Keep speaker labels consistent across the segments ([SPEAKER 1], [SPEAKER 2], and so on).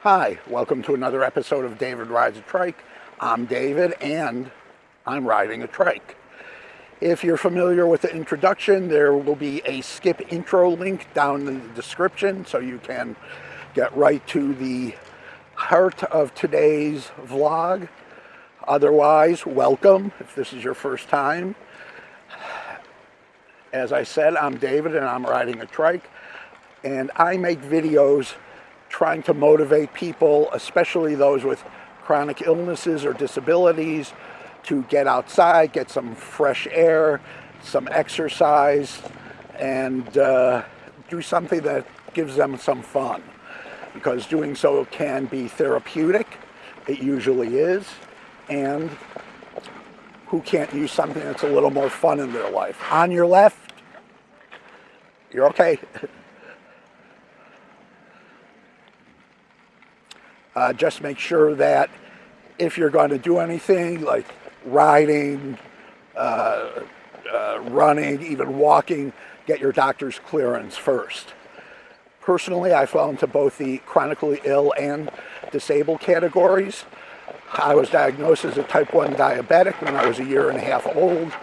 [SPEAKER 1] Hi, welcome to another episode of David Rides a Trike. I'm David and I'm riding a trike. If you're familiar with the introduction, there will be a skip intro link down in the description so you can get right to the heart of today's vlog. Otherwise, welcome if this is your first time. As I said, I'm David and I'm riding a trike, and I make videos trying to motivate people, especially those with chronic illnesses or disabilities, to get outside, get some fresh air, some exercise, and do something that gives them some fun. Because doing so can be therapeutic, it usually is, and who can't use something that's a little more fun in their life? On your left, you're okay. Just make sure that if you're going to do anything like riding, running, even walking, get your doctor's clearance first. Personally, I fell into both the chronically ill and disabled categories. I was diagnosed as a type 1 diabetic when I was a year and a half old.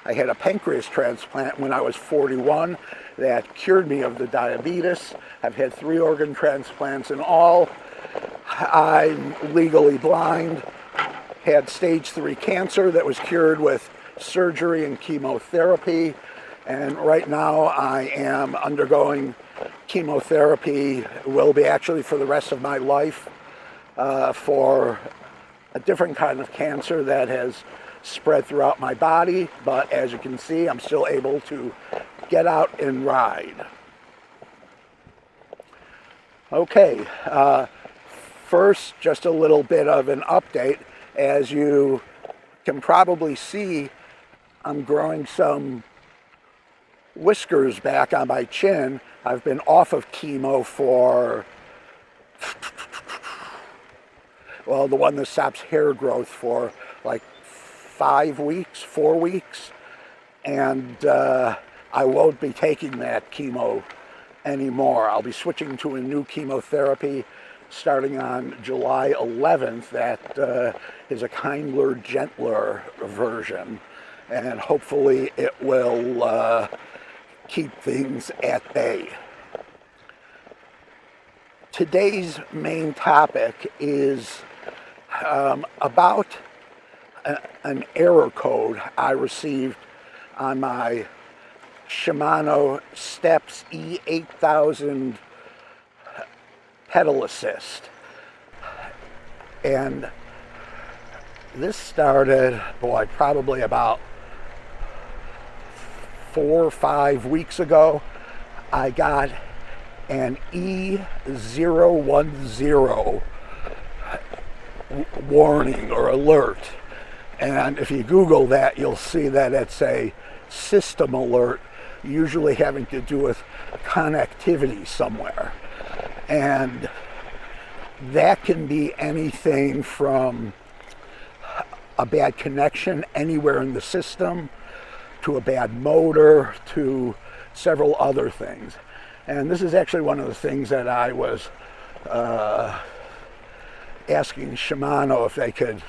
[SPEAKER 1] I had a pancreas transplant when I was 41 that cured me of the diabetes. I've had 3 organ transplants in all. I'm legally blind, had stage 3 cancer that was cured with surgery and chemotherapy, and right now I am undergoing chemotherapy, will be actually for the rest of my life, for a different kind of cancer that has spread throughout my body, but as you can see, I'm still able to get out and ride. Okay. First, just a little bit of an update. As you can probably see, I'm growing some whiskers back on my chin. I've been off of chemo for, well, the one that stops hair growth for like 4 weeks. And I won't be taking that chemo anymore. I'll be switching to a new chemotherapy starting on July 11th, that is a kinder, gentler version, and hopefully it will keep things at bay. Today's main topic is about an error code I received on my Shimano Stops E010 pedal assist. And this started, probably about 4 or 5 weeks ago. I got an E010 warning or alert. And if you Google that, you'll see that it's a system alert, usually having to do with connectivity somewhere. And that can be anything from a bad connection anywhere in the system, to a bad motor, to several other things. And this is actually one of the things that I was asking Shimano if they could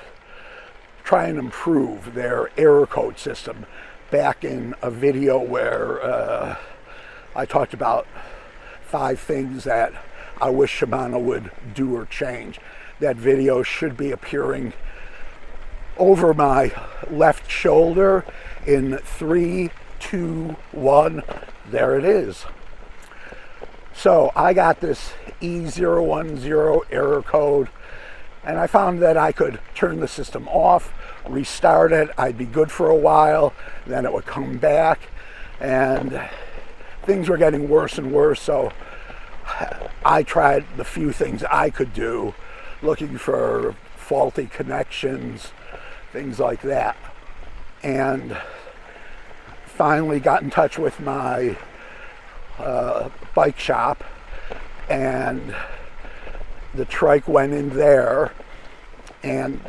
[SPEAKER 1] try and improve their error code system, back in a video where I talked about 5 things that I wish Shimano would do or change. That video should be appearing over my left shoulder in 3, 2, 1. There it is. So I got this E010 error code, and I found that I could turn the system off, restart it, I'd be good for a while, then it would come back, and things were getting worse and worse, so I tried the few things I could do, looking for faulty connections, things like that. And finally got in touch with my bike shop, and the Trike went in there, and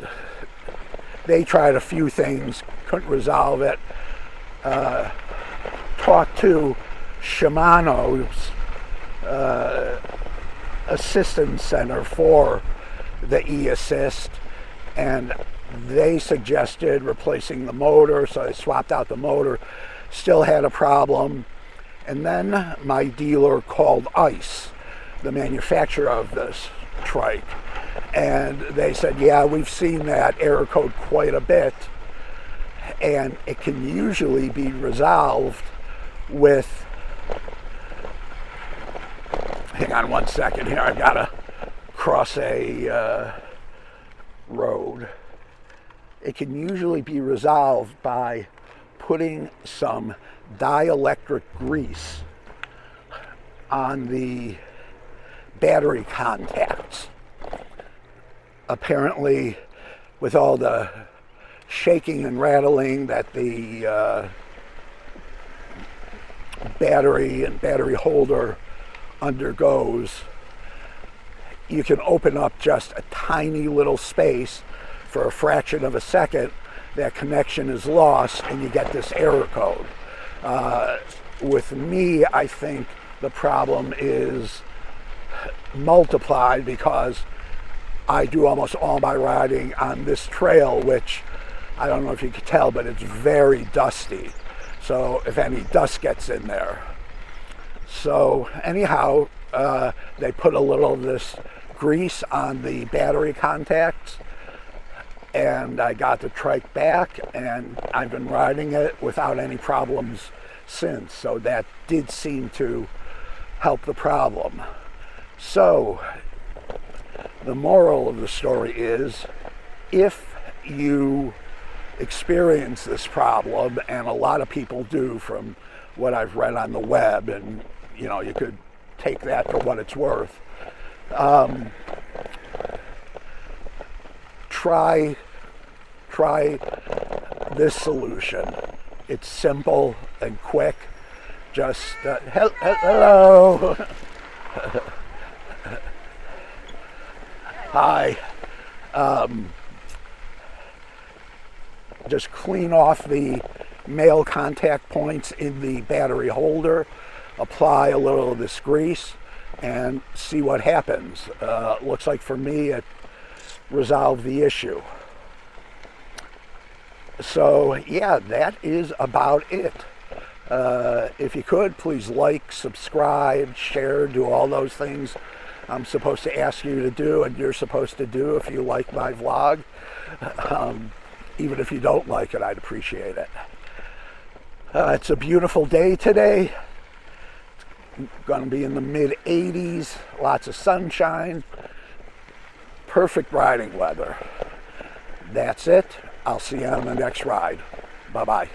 [SPEAKER 1] they tried a few things, couldn't resolve it. Talked to Shimano's assistance center for the E-Assist, and they suggested replacing the motor, so I swapped out the motor. Still had a problem. And then my dealer called ICE, the manufacturer of this Trike, and they said, yeah, we've seen that error code quite a bit, and it can usually be resolved with, hang on one second here, I've got to cross a road. It can usually be resolved by putting some dielectric grease on the battery contacts. Apparently, with all the shaking and rattling that the battery and battery holder undergoes, you can open up just a tiny little space for a fraction of a second. That connection is lost and you get this error code. With me, I think the problem is multiplied because I do almost all my riding on this trail, which I don't know if you can tell, but it's very dusty. So if any dust gets in there. So anyhow, they put a little of this grease on the battery contacts, and I got the Trike back, and I've been riding it without any problems since. So that did seem to help the problem. So the moral of the story is, if you experience this problem, and a lot of people do from what I've read on the web, and you know, you could take that for what it's worth, try this solution. It's simple and quick. Just hello. Hi. Just clean off the male contact points in the battery holder, apply a little of this grease, and see what happens. Looks like for me it resolved the issue. So yeah, that is about it. If you could, please like, subscribe, share, do all those things I'm supposed to ask you to do and you're supposed to do if you like my vlog. Even if you don't like it, I'd appreciate it. It's a beautiful day today. It's going to be in the mid-80s, lots of sunshine, perfect riding weather. That's it. I'll see you on the next ride. Bye-bye.